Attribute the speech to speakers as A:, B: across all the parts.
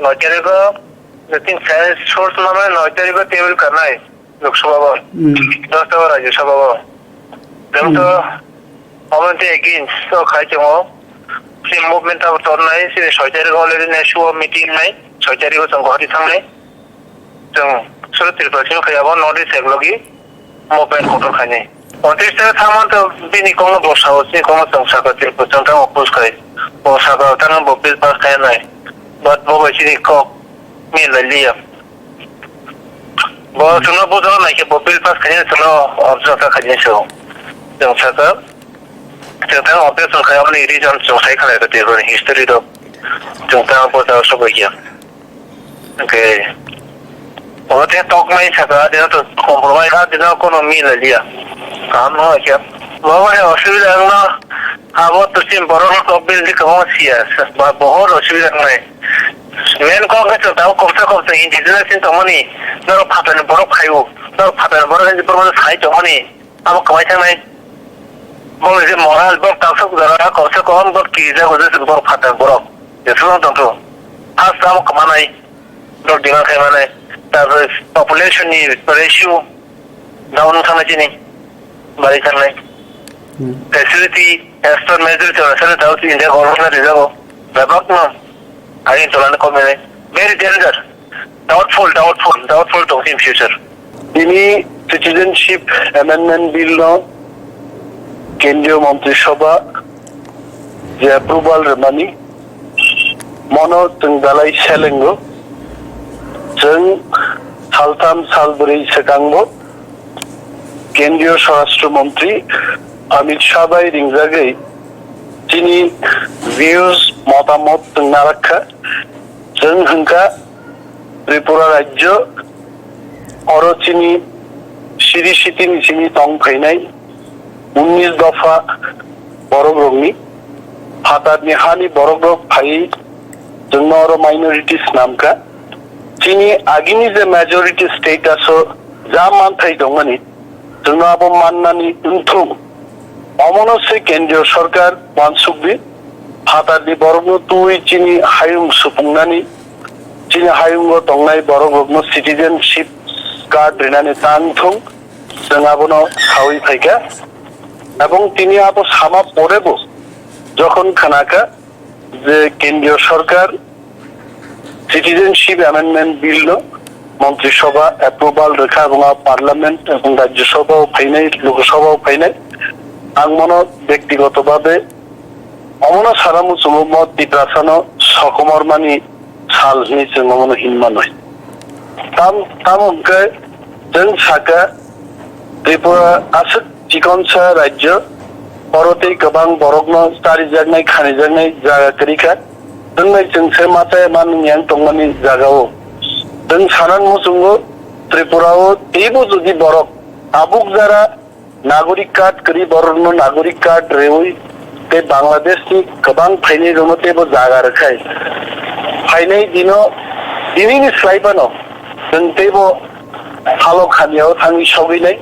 A: 9 तारीख को लेकिन सोर्स में 9 तारीख को टेबल करना है लोकसभा में 10 तारीख राज्यसभा में तो हमें तो अगेंस्ट तो खाई चुका से मूवमेंट अब तो नहीं से 6 तारीख को ऑलरेडी नेशनल मीटिंग नहीं 6 तारीख को संगठित थांगने तो सुरत त्रिपुरा खाया नॉर्थ ईस्ट एग्लोगी मूवमेंट को तो खाने 29 तारीख थांगन तो बिनी को बसा होती को संसा का त्रिपुरा संता अपोज करे बसा का थांगन बिल पास खाया नहीं बट वो बच्ची को मिल लिया वो सुनो बुझो नहीं कि बिल पास खाने सुनो ऑब्जर्व का खाने सो संसा का संता ऑब्जर्व खाया अपने रीजन संसा खाने का देखो हिस्ट्री तो संता अपोज सब किया ओके और ते टॉक में सका दे तो कॉम्प्रोमाइज का दिन को मिल लिया काम हो क्या वो है असुविधा ना हाँ वो तो सिम बरोबर तो बिल दिखाओ सिया बहुत असुविधा नहीं मेन कौन का चलता है कौन सा इंडिजिनस इन तो मनी नरो फाटन बरोबर खायो नरो फाटन बरोबर जिन पर मतलब खाई तो मनी अब कमाई से नहीं वो इसे मोरल बरोबर ताकत जरा कौन सा बरोबर कीज़ा हो जैसे बरोबर फाटन बरोबर जैसे तो आज हम कमाना ही लोग दिमाग है माने तब पॉपुलेशन नी रेशियो डाउन थाना जी नहीं बारी करना है फैसिलिटी एक्स्ट्रा मेजर चला सर दाउ की इंडिया गवर्नमेंट रिजर्व बैकअप ना आगे चलाने को मिले वेरी डेंजर डाउटफुल तो इन फ्यूचर
B: इन्हीं सिटीजनशिप अमेंडमेंट बिल नो केंद्रीय मंत्रिसभा जे अप्रूवल रमानी मनो तंगदालाई सेलेंगो जों सालथाम सालब्रै सेकांगो केंद्रीय स्वराष्ट्र मंत्री अमित शाह भाई रिंगजागै जिनि व्यूज मतामत तंगना रखा जों हंका त्रिपुरा राज्य और चिनी सिरि सिटिनि चिनि तंग फैनाय 19 दफा बरगरगनि हातानि हानि बरगरग फाइ जोंनो और माइनॉरिटीज नामका चिनी आगिनि जे मेजॉरिटी स्टेटस जा मानथाय दंमोन जोंनो अब माननानि उनथुम अमनसे केंद्रीय सरकार मानसुकबि हातानि बरगनो तुइ चिनी हायुं सुफुंनानि चिनी हायुंगो दंनाय बरगनो सिटीजनशिप कार्ड रेनानि तांथुं जों आबनो सावि फाइका এবং তিনি আবো সামা পড়েবো যখন খানাকা যে কেন্দ্রীয় সরকার সিটিজেনশিপ অ্যামেন্ডমেন্ট বিল মন্ত্রিসভা অ্যাপ্রুভাল রেখা এবং পার্লামেন্ট এবং রাজ্যসভাও ফাইনাই লোকসভাও ফাইনাই आं मनो व्यक्तिगतভাবে অমনা সারামু চুমত দিপ্রাসানো সকমরমানি सालनि जों मनो हिनमा नय तामके जों साका त्रिपुरा आसत चिकनसा राज्य भारते गोबां बरगनो तारिजागनाय खानिजागनाय जागा करिखा जोंनाय जोंसे माथाय माननियां दंमानि जागाओ जों सानान मुसुंगो त्रिपुराओ तेबो जुदि बरक आबुक जारा नागरिक कार्ड करी बरगनो नागरिक कार्ड रेवई ते बांग्लादेश नि गोबां फाइनाय दङ तेबो जागा रखाय फाइनाय दिनैनि स्लाइबानो जों तेबो हालो खानियाव थाङि सौगैनाय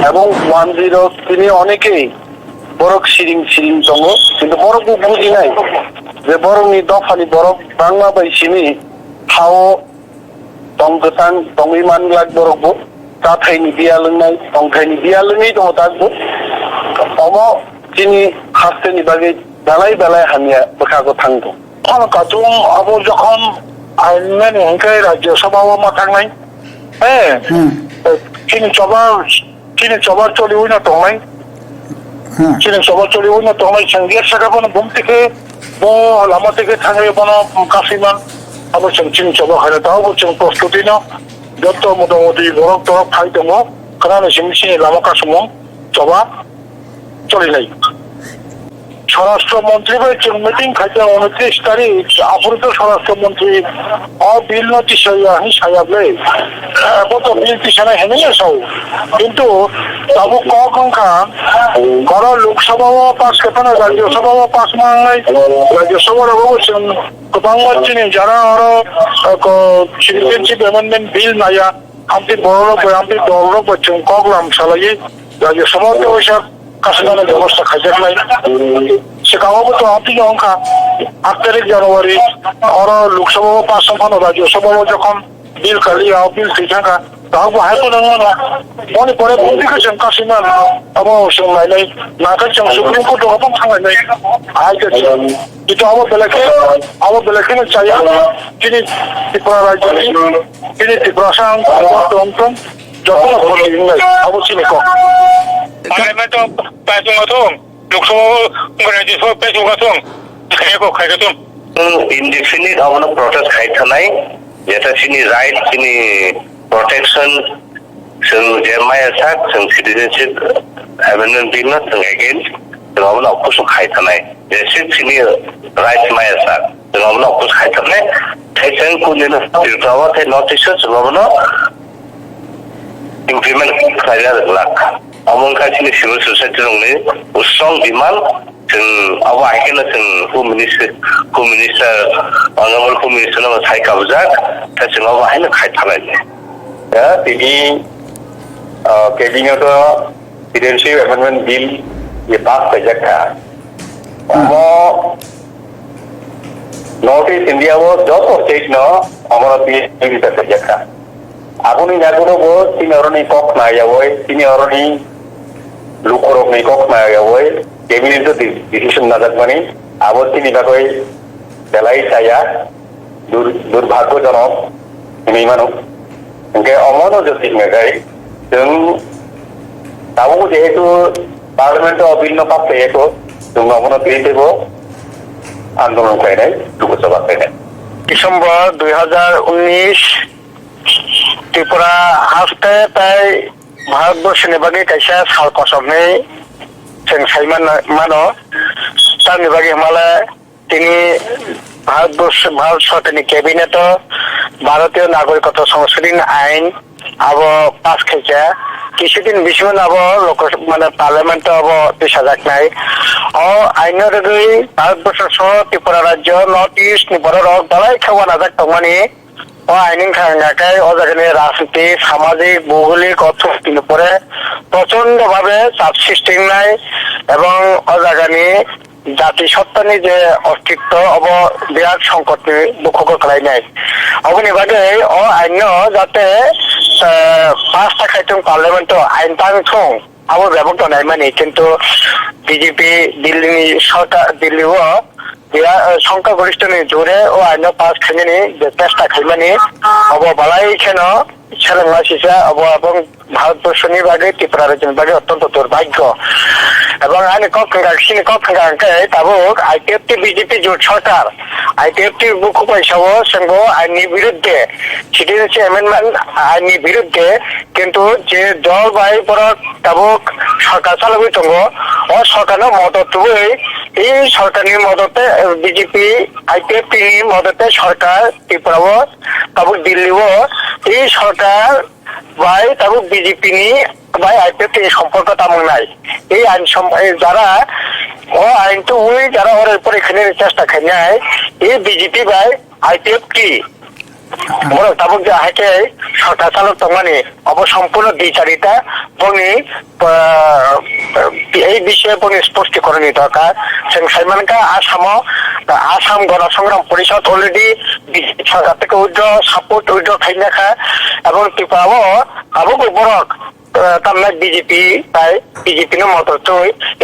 B: এবং 10 তিনি অনেকেই বরক সিরিং দङ কিন্তু বরক বুঝি নাই যে বরকनि দফানি বরক বাংলা বাইसिनि हाव दंगतां दंगिमान लाग बरकबो ताथायनि बिया लोंनाय दंथायनि बिया लोङै दङ दागबो अम दिनि हास्तेनि बागै दालाय हानिया बखागो थांदो
C: কোন কাজুম আবো যখন আইনমেন হংকাই রাজ্যসভাও মাথাंनाय চিনি চবার চলি উইনা তংনাই চিনি চবার চলি উইনা তংনাই संगीत सागाबोन बुम থেকে बो लामा থেকে थाङै बनो कासिमान आबो चिनि चबा खाना दावबो जों प्रस्तुति न যত মোটামুটি বরক তরক ফাই দङ কারণ সিমসিনি লাमा कासुमं চবা চলি নাই স্বরাষ্ট্রমন্ত্রী ভাই মিটিং খাইতে 29 তারিখ আফ্রিত স্বরাষ্ট্রমন্ত্রী বিল নোটিশ সায়াবলে কত বিল পিছনে হেনে সব কিন্তু তাবো কখনকা গড় লোকসভাও পাস করতে রাজ্যসভাও পাস মানাই রাজ্যসভার অবশ্যই গোবাং মানছিনি যারা আরো সিটিজেনশিপ অ্যামেন্ডমেন্ট বিল নাইয়া আমটি আমটি দলর বচ্চন কগলাম সালাই রাজ্যসভাতে ওইসব কাশিদানের ব্যবস্থা খাইতে নাই সেখানেও তো আপনি অঙ্কা 8 তারিখ জানুয়ারি আর লোকসভা 5 সম্পন্ন রাজ্যসভা যখন বিল কালিয়া বিল থাকা তাহলে হাইকো না মনে পরে পলিটিকেশন কাশিনা আবার সংলাইনাই নাকাচং সুপ্রিম কোর্ট গপন থাঙ্গাইনাই আইগেছে কিন্তু আবার বেলাকে চাই তিনি ত্রিপুরা রাজ্য তিনি ত্রিপুরা সাং দমদম যখন বলিনাই অবশ্যই ক
D: পার্লামেন্ট পাইজুগাথং লোকসভা রাজ্যসভা পাইজুগাথং খাইগো
A: indefinite amount of protest खाइथानाय जेता सिनि राइट सिनि protection जों जेमाया साक जों citizenship amendment bill ना जों against जों amount of push खाइथानाय जेसे सिनि राइट माया साक जों amount of push खाइथानाय थाइजों कुलिनो तिरफ्रावा थाइ नोटिस जों amount implement खाइया लाख amount का सिनि civil society जोंनि strong demand जों अब आइकेन जों home minister honorable home minister ना साइ काबजाक ता जों अब आइनो खाइथानाय
E: ya ini cabinet citizenship amendment bill ये पास कर का नॉर्थ ईस्ट इंडिया वो जो स्टेट न हमारा बिल कर का आगुनी जागुनो वो तीन और नहीं कॉक ना या वो तीन और नहीं लुकोरोक नहीं कॉक ना या वो कैबिनेट तो डिसीजन ना तक बनी आवश्यक नहीं कोई दलाई साया दुर्भाग्यजनक नहीं मानो उनके अमनो जस्टिस में गए जों ताबो जेहेतु पार्लियामेंट बिल न पास जाएको जों अमनो बिलखौ आन्दोलन खालामनाय लोकसभा खालामनाय
C: ডিসেম্বর 2019 ত্রিপুরা হাসতে তাই ভারতবর্ষের বাকি কাইসা সাল কসমনে जों साइमान मानो তার বাকি হিমালয় তিনি ভারত সরকারের ক্যাবিনেট ভারতীয় নাগরিকত্ব সংশোধনী আইন আব পাস খাইছে কিছুদিন বিশ্বন আব লোক মানে পার্লামেন্ট আব পেশা যাক নাই ও আইনের দুই ভারতবর্ষ সহ ত্রিপুরা রাজ্য নর্থ ইস্ট বড় রক বালাই খাওয়া না যাক মানে ও আইনিং খাঙ্গাকায় ও জায়গায় রাজনীতি সামাজিক ভৌগোলিক অর্থনীতির উপরে প্রচন্ড ভাবে চাপ সৃষ্টি নাই এবং ও জায়গায় জাতিসত্তানি যে অস্তিত্ব অব বিরাট সংকট দুঃখ খাইনাই অবনি বাদে ও আইন যাতে 5টা খাইতং পার্লামেন্ট আইন টাংথং আবো ব্যবস্থা নাই মানে কিন্তু বিজেপি দিল্লি সরকার দিল্লিও সংখ্যাগরিষ্ঠ জোরে ও আইন পাস খাইনি যে চেষ্টা খাইমানি অব বালাই খেন ছেলেমাসিসা অব এবং ভারতবর্ষের বাগে ত্রিপুরা রাজ্যের বাগে অত্যন্ত দুর্ভাগ্য এবং আইনে কক্ষে তাবুক আইটিএফটি বিজেপি জোট সরকার আইটিএফটি মুখ্য পয়সাও সঙ্গ আইনি বিরুদ্ধে সিটিজেনশিপ অ্যামেন্ডমেন্ট আইনি বিরুদ্ধে কিন্তু যে দল বাই পর তাবুক সরকার চালাবই তঙ্গ ও সরকারের মদত এই সরকারের মদতে বিজেপি আইটিএফটি মদতে সরকার ত্রিপুরাও তাবুক দিল্লিও এই সরকার বাই তাবুক বিজেপি নি বাই আইটিএফটি সম্পর্ক তেমন নাই এই আইন যারা ও আইন তো ওই যারা ওর উপর এখানে চেষ্টা খাইনায় এই বিজেপি বাই আইটিএফটি বড় তাবুক যে হাইকে সরকার চালক তমানে অবসম্পূর্ণ দ্বিচারিতা বনি এই বিষয়ে বনি স্পষ্টীকরণী দরকার जों साइमानका आसाम गणसंग्राम परिषद अलरेडी বিজেপি সরকার থেকে সাপোর্ট উইথড্র খাইনাখা এবং ত্রিপুরাও আবুক বরক তামনা বিজেপি তাই বিজেপি মদত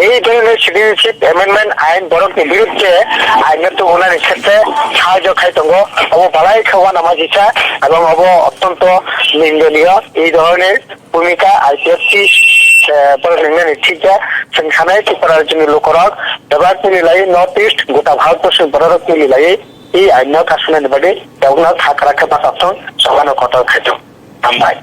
C: এই ধরনের সিটিজেনশিপ অ্যামেন্ডমেন্ট আইন বরকনি বিরুদ্ধে আইনত ওনার ক্ষেত্রে সাহায্য খাইতঙ্গ অব বালাই খাওয়া নামাজিছা এবং অব অত্যন্ত নিন্দনীয় এই ধরনের ভূমিকা আইপিএফটি ঠিক जों सानाय ত্রিপুরা রাজ্যের লোকরক এবার মিলাই নর্থ ইস্ট গোটা ভারতবর্ষের বড়রক মিলাই এই আইন কাশনের বাদে দেওনা থাকরাকে বাতাতন সগানো কত খাইত আমবাই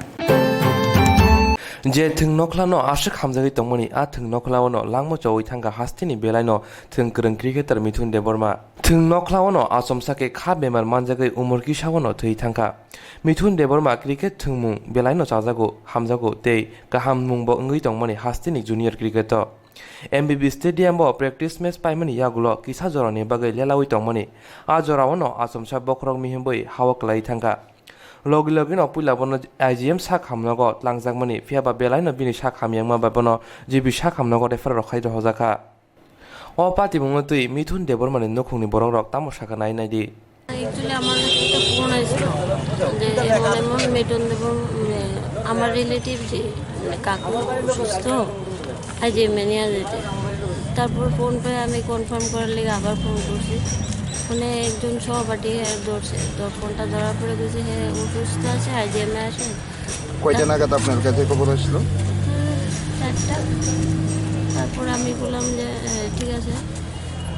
F: जे थों नखलानो आशक हामजागै तंमनि आ थों नखलावनो लांमो चौई थांगा हास्तिनि बेलायनो थों गोरों क्रिकेटर मिथुन देबरमा थों नखलावनो आसमसाके खा बेमार मानजागै उमरकी सावनो थै थांगा मिथुन देबरमा क्रिकेट थोंमुं बेलायनो चाजागो हामजागो ते गाहाम मुंबो ओंगै तंमनि हास्तिनि junior cricketer MBB stadium practice match पाइमनि यागुलो किसा जरानि बागै लेलावै तंमनि आ जरावनो आसमसा बखरक मिहिमबै हावकलाई थांगा लगे लगेनो पुलाबनो आइजिएम सा खामनगो लांजाकमनि फियाबा बेलायनो बिनि सा खामियांमा बाबनो जिबि सा खामनगो रेफार रखाय रहजाखा ও পাতি মুঙ্গ তুই মিথুন দেববর্মানি নখুংনি বরং রক তামো সাকা নাই নাই দি
G: অ্যাকচুয়ালি আমার কাছে একটা ফোন আসছিল যে এমন এমন মেটন দেব আমার রিলেটিভ যে কাকু অসুস্থ আজ মেনিয়া যেতে তারপর ফোন পেয়ে আমি কনফার্ম করার লেগে আবার ফোন করছি ফোনে একজন সহপাঠী ধরছে তো ফোনটা ধরার পরে গেছে হ্যাঁ অসুস্থ আছে আজ এমে আসে
H: কয়টা নাগাদ আপনার কাছে খবর আসলো?
G: 4টা। তারপর আমি বললাম যে ঠিক আছে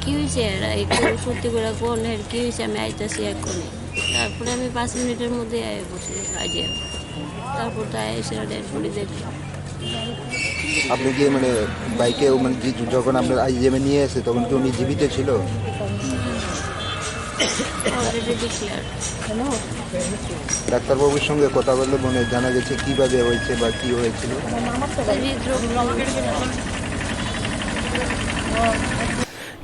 G: কী হয়েছে এরা একটু সত্যি করে কোন কী হয়েছে আমি আইতাছি এক্ষুনি তারপরে আমি 5 মিনিটের মধ্যে আয় বসে আজকে তারপর তাই এসে ডেড বডি দেখলাম।
H: আপনি কি মানে বাইকে মানে যখন আপনার আইজিএমে নিয়ে এসে তখন কি উনি জীবিত ছিল?
G: Already declare.
H: ডাক্তারবাবুর সঙ্গে কথা বললে মনে জানা গেছে কিভাবে হয়েছে বা কি হয়েছিল?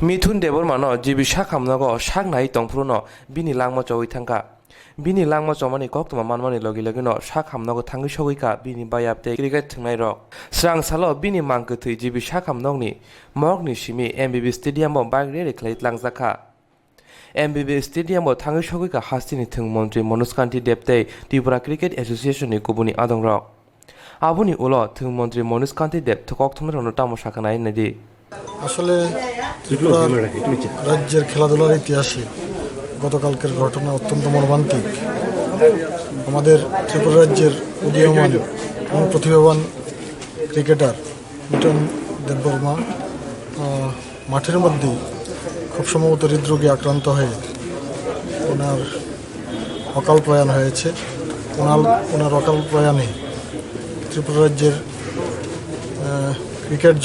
F: মিথুন দেববর্মানো জিবি সাখামনগো সাক নাই তংফুরনো বিনি langma chawai thangka bini langma chawmani koktwma manmani logi logino sakhamnogo thangi sogika bini bayapte cricket thngnai rok SWRANGCHATI bini mangkuthui jibi sakhamnogni morgni simi MBB stadium o bike rally khlai tlangjaka MBB stadium o thangi sogika hastini thung mantri Manuskanti depte Tripura Cricket Association ni kubuni adong rok abuni ulo thung mantri Manuskanti dep thokok thumrono tamo sakanai nadi
C: আসলে রাজ্যের খেলাধুলার ইতিহাসে গতকালকের ঘটনা অত্যন্ত মর্মান্তিক। আমাদের ত্রিপুরা রাজ্যের উদীয়মান এবং প্রতিভাবান ক্রিকেটার মিঠুন দেববর্মা মাঠের মধ্যেই খুব সম্ভবত হৃদরোগে আক্রান্ত হয়ে ওনার অকাল প্রয়াণ হয়েছে। ওনার অকাল প্রয়াণে ত্রিপুরা রাজ্যের ক্রিকেট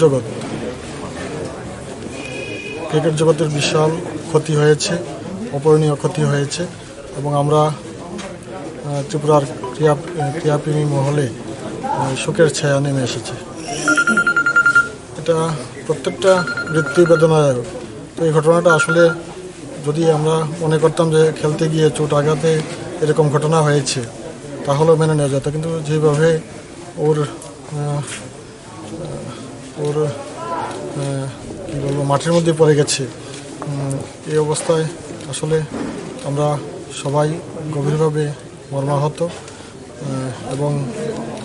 C: জগতের বিশাল ক্ষতি হয়েছে, অপূরণীয় ক্ষতি হয়েছে এবং আমরা ত্রিপুরার ক্রীড়াপ্রেমী মহলে শোকের ছায়া নেমে এসেছে। এটা প্রত্যেকটা মৃত্যু বেদনাদায়ক। তো এই ঘটনাটা আসলে যদি আমরা মনে করতাম যে খেলতে গিয়ে চোট আঘাতে এরকম ঘটনা হয়েছে তাহলেও মেনে নেওয়া যেত, কিন্তু যেভাবে ওর কী বলবো মাঠের মধ্যে পড়ে গেছে, এই অবস্থায় আসলে আমরা সবাই গভীরভাবে মর্মাহত এবং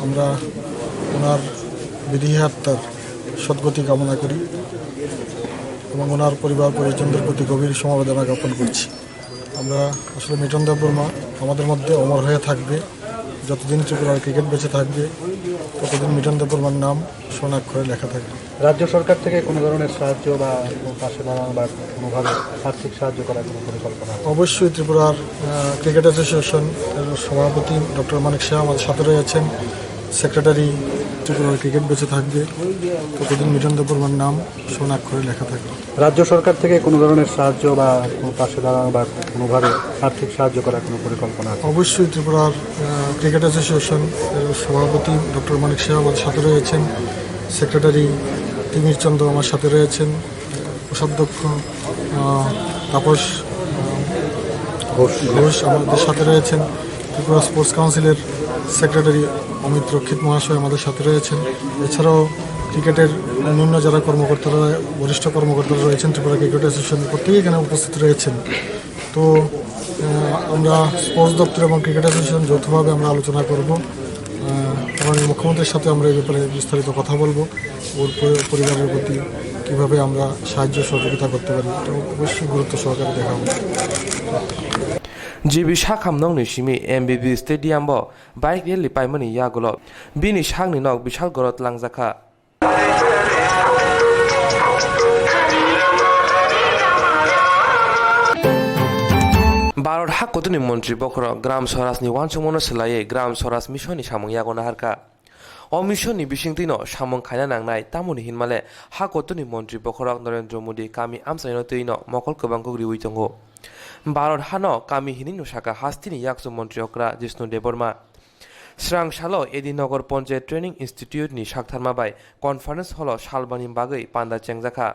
C: আমরা ওনার বিদেহী আত্মার সদ্গতি কামনা করি এবং ওনার পরিবার পরিজনদের প্রতি গভীর সমবেদনা জ্ঞাপন করছি। আমরা আসলে মিঠুন দেববর্মা আমাদের মধ্যে অমর হয়ে থাকবে। যতদিন ত্রিপুরার ক্রিকেট বেঁচে থাকবে ততদিন মিঠুন দেববর্মার নাম স্বর্ণাক্ষরে লেখা থাকবে।
I: রাজ্য সরকার থেকে কোনো ধরনের সাহায্য বা পাশে দাঁড়ানো বা কোনোভাবে আর্থিক সাহায্য করার কোনো পরিকল্পনা?
C: অবশ্যই ত্রিপুরার ক্রিকেট অ্যাসোসিয়েশন সভাপতি ডক্টর মানিক শাহ আমাদের সাথে রয়েছেন, সেক্রেটারি ত্রিপুরার ক্রিকেট বেঁচে থাকবে ততদিন মিঠুন দেববর্মার নাম স্বর্ণাক্ষরে লেখা থাকবে।
I: রাজ্য সরকার থেকে কোনো ধরনের সাহায্য বা কোনো পাশে দাঁড়ানো বা কোনোভাবে আর্থিক সাহায্য করার কোনো পরিকল্পনা?
C: অবশ্যই ত্রিপুরার ক্রিকেট অ্যাসোসিয়েশন সভাপতি ডক্টর মানিক শাহ আমাদের সাথে রয়েছেন, সেক্রেটারি তিমির চন্দ্র আমার সাথে রয়েছেন, কোষাধ্যক্ষ তাপস ঘোষ আমাদের সাথে রয়েছেন, ত্রিপুরা স্পোর্টস কাউন্সিলের সেক্রেটারি অমিত রক্ষিত মহাশয় আমাদের সাথে রয়েছেন। এছাড়াও ক্রিকেটের অন্যান্য যারা কর্মকর্তারা বরিষ্ঠ কর্মকর্তারা রয়েছেন ত্রিপুরা ক্রিকেট অ্যাসোসিয়েশন প্রত্যেকেই এখানে উপস্থিত রয়েছেন। তো আমরা স্পোর্টস দপ্তর এবং ক্রিকেট অ্যাসোসিয়েশন যৌথভাবে আমরা আলোচনা করব এবং মুখ্যমন্ত্রীর সাথে আমরা এই ব্যাপারে বিস্তারিত কথা বলবো। ওর পরিবারের প্রতি কীভাবে আমরা সাহায্য সহযোগিতা করতে পারি এটা অবশ্যই গুরুত্ব সহকারে দেখা হবে।
F: জিবি সাখামনংনি simi MBB stadium bo bike rally paimani yagulo bini sangni nok bishal gorot langjaka Barot hakotuni মন্ত্রী বখরা গ্রাম স্বরাজনি ওয়ানসমনো সেলায়ে গ্রাম স্বরাজ মিশননি সামং ইয়াগনা হারকা O মিশননি বিশিংতিনো সামং খাইনা নাংনাই তামুনি হিনমালে hakotuni মন্ত্রী বখরা নরেন্দ্র মোদি কামি আমসাইনো তৈনো মকল কবাংকো রিউই তঙ্গো Barot hano kami hinino shaka hastini yakso mantri okra Jishnu Deborma SWRANGCHATI Edinogor Panchayat Training Institute ni shaktharma bai conference holo shalbani bagai panda chengjaka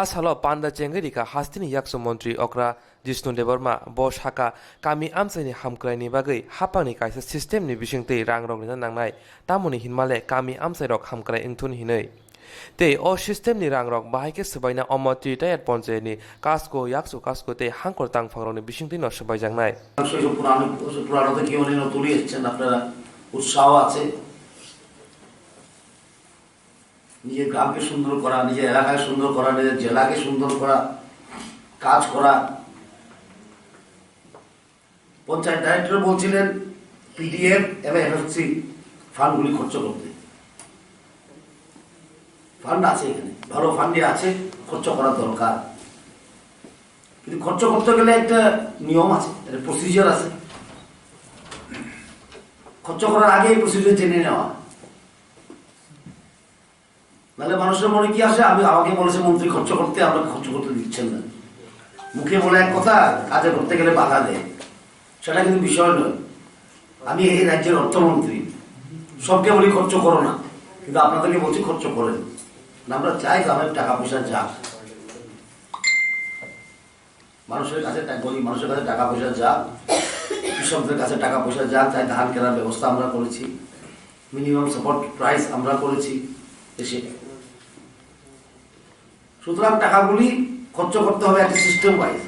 F: As halo panda chengerika hastini yakso mantri okra Jishnu Deborma bo shaka kami amsaini hamkraini bagai hapani kaisa system ni bisingtei rangrong ni nangnai tamuni hinmale kami amsai rok hamkrai ingthun hinai te o system ni rangrok bahai ke sebaina omoti tayat ponche ni kasko yaksu kasko te hangkor tang phangroni bisingti no sebai jangnai
J: সেই সব পুরানো থেকে উনি নতুনই এসেছেন, আপনারা উৎসাহ আছে নিজের গ্রামকে সুন্দর করা, নিজের এলাকাকে সুন্দর করা, নিজের জেলাকে সুন্দর করা, কাজ করা। পঞ্চায়েত ডাইরেক্টর বলছিলেন পিডিএফ এবং এফএফসি ফান্ডগুলি খরচ করতে। ফান্ড আছে, এখানে ভালো ফান্ডে আছে, খরচ করা দরকার। কিন্তু খরচ করতে গেলে একটা নিয়ম আছে, একটা প্রসিজার আছে। খরচ করার আগে প্রসিজার জেনে নেওয়া, নাহলে মানুষের মনে কি আসে, আমাকে বলেছে মন্ত্রী খরচ করতে, আমাকে খরচ করতে দিচ্ছেন না। মুখে বলে এক কথা, কাজে করতে গেলে বাধা দেয়, সেটা কিন্তু বিষয় নয়। আমি এই রাজ্যের অর্থমন্ত্রী, সবকে বলি খরচ করো না, কিন্তু আপনাদেরকে বলছি খরচ করেন। আমরা চাই গ্রামের টাকা পয়সা যাক, মানুষের কাছে টাকা পয়সা যাক, কৃষকদের কাছে টাকা পয়সা যাক। তাই ধান কেনার ব্যবস্থা আমরা করেছি, মিনিমাম সাপোর্ট প্রাইস আমরা করেছি দেশে। সুতরাং টাকাগুলি খরচ করতে হবে একটা সিস্টেম ওয়াইজ,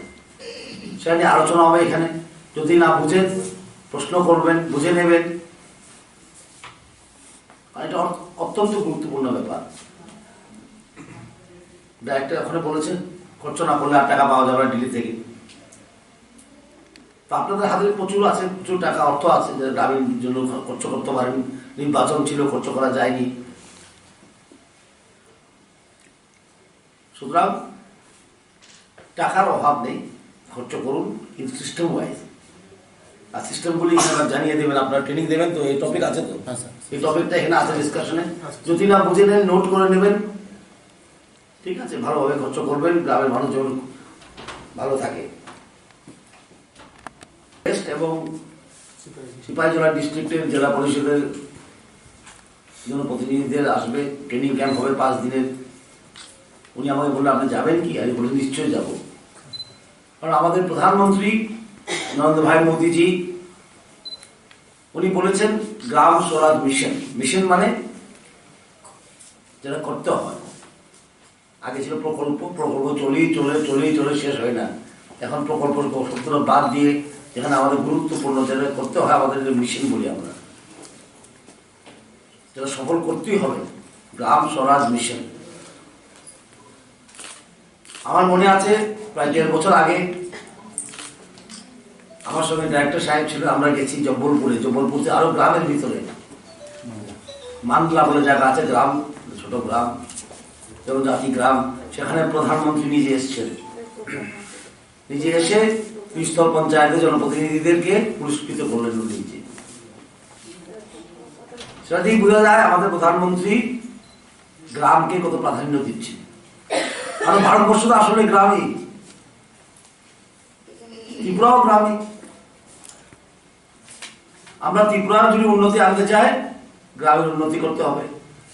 J: সেটা নিয়ে আলোচনা হবে এখানে। যদি না বুঝেন প্রশ্ন করবেন, বুঝে নেবেন, এটা অত্যন্ত গুরুত্বপূর্ণ ব্যাপার। ডাইরেক্টর ওখানে বলেছেন খরচ না করলে আর টাকা পাওয়া যাবে দিল্লি থেকে। তো আপনাদের হাতে প্রচুর আছে, প্রচুর টাকা অর্থ আছে, যে গ্রামীণ জন্য খরচ করতে পারেন। নির্বাচন ছিল, খরচ করা যায়নি। সুতরাং টাকার অভাব নেই, খরচ করুন, কিন্তু সিস্টেম ওয়াইজ। আর সিস্টেমগুলি এখানে জানিয়ে দেবেন, আপনারা ট্রেনিং দেবেন। তো এই টপিক আছে, তো এই টপিকটা এখানে আছে ডিসকাশনে। যদি না বুঝে নেন নোট করে নেবেন, ঠিক আছে? ভালোভাবে খরচ করবেন, গ্রামের মানুষ যেন ভালো থাকে। এবং সিপাহীজলা ডিস্ট্রিক্টের জেলা পরিষদের জনপ্রতিনিধিদের আসবে, ট্রেনিং ক্যাম্প হবে 5 দিনের। উনি আমাকে বললেন আপনি যাবেন কি? আমি বলি নিশ্চয়ই যাব। কারণ আমাদের প্রধানমন্ত্রী নরেন্দ্র ভাই মোদীজি উনি বলেছেন গ্রাম স্বরাজ মিশন। মিশন মানে যেটা করতে হয়। আগে ছিল প্রকল্প, প্রকল্প চলেই শেষ হয় না। এখন প্রকল্প শব্দটা বাদ দিয়ে যেখানে আমাদের গুরুত্বপূর্ণ যেটা করতে হয়, আমাদের মিশন বলি আমরা, যেটা সফল করতেই হবে, গ্রাম স্বরাজ মিশন। আমার মনে আছে প্রায় 1.5 বছর আগে আমার সঙ্গে ডাইরেক্টর সাহেব ছিল, আমরা গেছি জব্বলপুরে আরো গ্রামের ভিতরে মান্দলা বলে জায়গা আছে, গ্রাম, ছোট গ্রাম, জনজাতি গ্রাম। সেখানে প্রধানমন্ত্রী নিজে এসেছেন, নিজে এসে স্তর পঞ্চায়েতের জনপ্রতিনিধিদেরকে পুরস্কৃত করলেন নিজে। সেটা দিয়ে বোঝা যায় আমাদের প্রধানমন্ত্রী গ্রামকে কত প্রাধান্য দিচ্ছে। কারণ ভারতবর্ষ তো আসলে গ্রামই, ত্রিপুরাও গ্রামই। আমরা ত্রিপুরার যদি উন্নতি আনতে চাই, গ্রামের উন্নতি করতে হবে।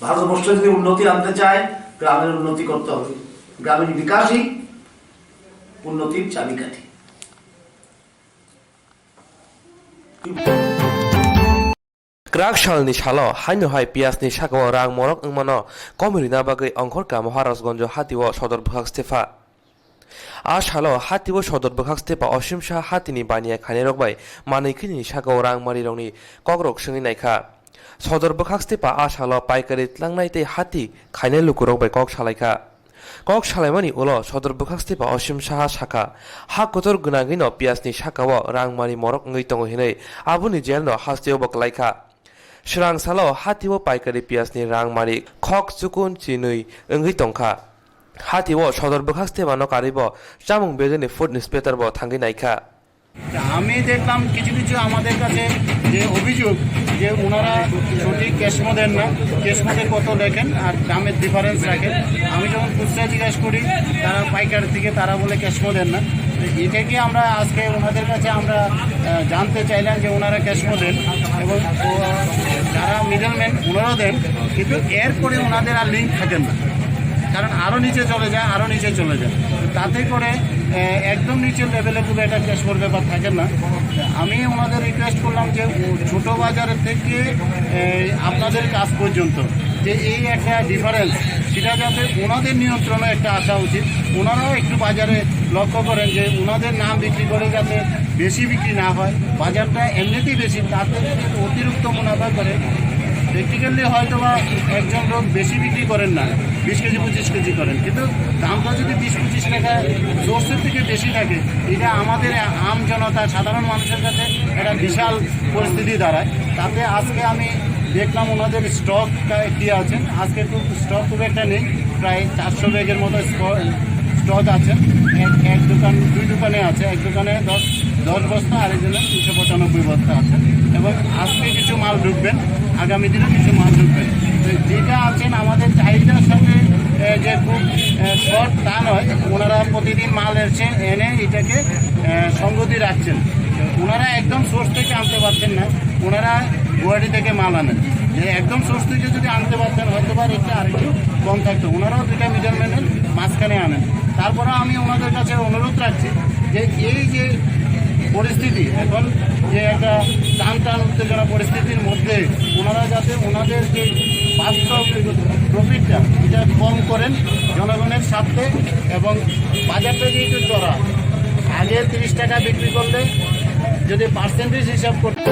J: ভারতবর্ষ যদি উন্নতি আনতে চায়, গ্রামের উন্নতি করতে হবে। গ্রামীণ বিকাশই উন্নতির চাবিকাঠি।
F: Krak shalni shalo haino hai piasni shakawa rang morok engmano komirina bagai angkhorka Maharashgonjo hatiwo sodor bhag stefa a shalo hatiwo sodor bhag stefa osimsha hatini baniya khane rokbai manikhini shakawa rang mari rongni kogrok shingi naikha sodor bhag stefa a shalo paikari tlangnai te hati khane lukurokbai kok shalaikha kok shalaimani ulo sodor bhag stefa osimsha shaka ha kotor gunagino piasni shakawo rang mari morok ngai tongo hinai abuni jelno hasteo baklaikha SWRANGCHATI hatiwo paikari piasni rang mari khok chukun chinui engui tongkha hatiwo sodor bhag stefa no karibo chamung bejeni food inspector bo thangi naikha
C: আমি দেখলাম কিছু কিছু আমাদের কাছে যে অভিযোগ যে ওনারা সঠিক ক্যাশমো দেন না, ক্যাশমোতে কত লেখেন আর দামের ডিফারেন্স রাখেন। আমি যখন খুচরা জিজ্ঞাসা করি তারা পাইকার থেকে তারা বলে ক্যাশমো দেন না। এটাকে আমরা আজকে ওনাদের কাছে আমরা জানতে চাইলাম যে ওনারা ক্যাশমো দেন এবং যারা মিডলম্যান ওনারাও দেন, কিন্তু এরপরে ওনাদের আর লিঙ্ক থাকেন না। কারণ আরও নিচে চলে যায়, আরও নিচে চলে যায়, তাতে করে একদম নিচের লেভেলে পুরো এটা ক্যাশমোর ব্যাপার থাকে না। আমি ওনাদের রিকোয়েস্ট করলাম যে ছোটো বাজার থেকে আপনাদের কাজ পর্যন্ত যে এই একটা ডিফারেন্স, সেটা যাতে ওনাদের নিয়ন্ত্রণে একটা আসা উচিত। ওনারাও একটু বাজারে লক্ষ্য করেন যে ওনাদের নাম বিক্রি করে যাতে বেশি বিক্রি না হয়, বাজারটা এমনিতেই বেশি, তাতে যদি অতিরিক্ত মুনাফা করে প্র্যাকটিক্যালি হয়তো বা একজন লোক বেশি বিক্রি করেন না, 20 কেজি 25 কেজি করেন, কিন্তু দামটা যদি 20-25 টাকা সোর্সের থেকে বেশি থাকে, এটা আমাদের আম জনতা সাধারণ মানুষের কাছে একটা বিশাল পরিস্থিতি দাঁড়ায়। তাতে আজকে আমি দেখলাম ওনাদের স্টক কি আছেন, আজকে স্টক খুব একটা নেই, প্রায় 400 ব্যাগের মতো স্টক আছে। এক দোকান 2 দোকানে আছে, এক দোকানে 10 বস্তা, আরেকজনের 295 বস্তা আছে, এবং আজকে কিছু মাল ঢুকবেন, আগামী দিনে কিছু মাল ঢুকবেন। তো যেটা আছেন আমাদের চাহিদার সাথে যে খুব শর্ট তা নয়, ওনারা প্রতিদিন মাল এনে এটাকে সঙ্গতি রাখছেন। ওনারা একদম সোর্স থেকে আনতে পারছেন না, ওনারা গুয়াহাটি থেকে মাল আনেন। যে একদম সোর্স থেকে যদি আনতে পারতেন হয়তো বা রেটটা আরেকটু কম থাকতো, ওনারাও 2টা মিডলম্যানের মাঝখানে আনেন। তারপরে আমি ওনাদের কাছে অনুরোধ রাখছি যে এই যে পরিস্থিতি এখন, যে একটা টান উত্তেজনা পরিস্থিতির মধ্যে ওনারা যাতে ওনাদের যে বাস্তব প্রফিটটা এটা কম করেন জনগণের স্বার্থে, এবং বাজারটা যেহেতু চড়া, আগে 30 টাকা বিক্রি করলে যদি পার্সেন্টেজ হিসাব করতে